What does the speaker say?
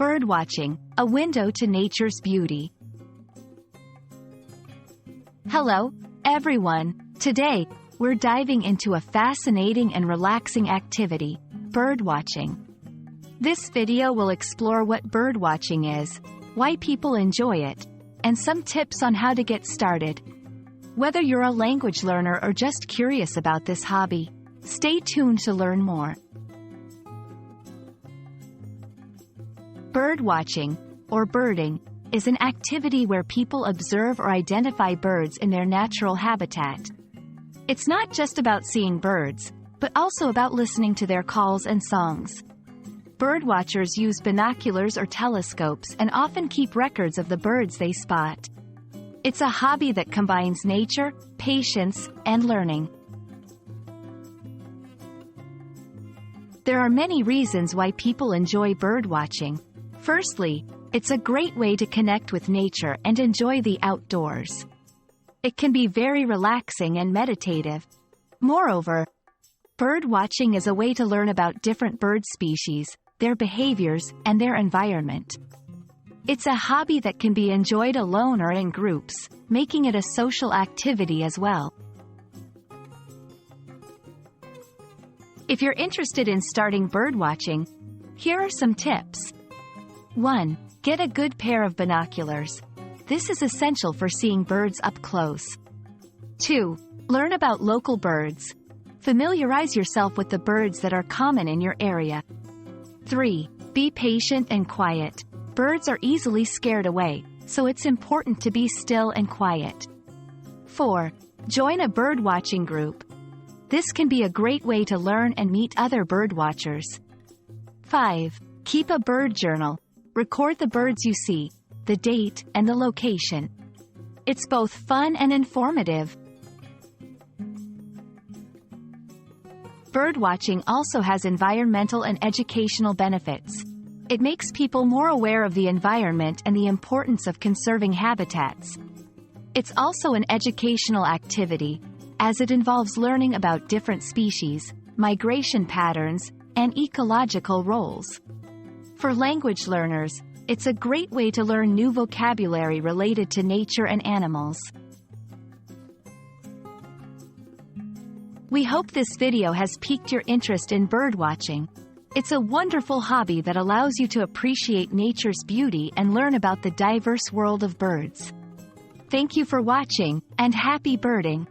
Birdwatching, a window to nature's beauty. Hello, everyone. Today, we're diving into a fascinating and relaxing activity, birdwatching. This video will explore what birdwatching is, why people enjoy it, and some tips on how to get started. Whether you're a language learner or just curious about this hobby, stay tuned to learn more. Birdwatching, or birding, is an activity where people observe or identify birds in their natural habitat. It's not just about seeing birds, but also about listening to their calls and songs. Birdwatchers use binoculars or telescopes and often keep records of the birds they spot. It's a hobby that combines nature, patience, and learning. There are many reasons why people enjoy birdwatching. Firstly, it's a great way to connect with nature and enjoy the outdoors. It can be very relaxing and meditative. Moreover, birdwatching is a way to learn about different bird species, their behaviors, and their environment. It's a hobby that can be enjoyed alone or in groups, making it a social activity as well. If you're interested in starting birdwatching, here are some tips. 1. Get a good pair of binoculars. This is essential for seeing birds up close. 2. Learn about local birds. Familiarize yourself with the birds that are common in your area. 3. Be patient and quiet. Birds are easily scared away, so it's important to be still and quiet. 4. Join a birdwatching group. This can be a great way to learn and meet other birdwatchers. 5. Keep a bird journal. Record the birds you see, the date, and the location. It's both fun and informative. Birdwatching also has environmental and educational benefits. It makes people more aware of the environment and the importance of conserving habitats. It's also an educational activity, as it involves learning about different species, migration patterns, and ecological roles. For language learners, it's a great way to learn new vocabulary related to nature and animals. We hope this video has piqued your interest in birdwatching. It's a wonderful hobby that allows you to appreciate nature's beauty and learn about the diverse world of birds. Thank you for watching, and happy birding!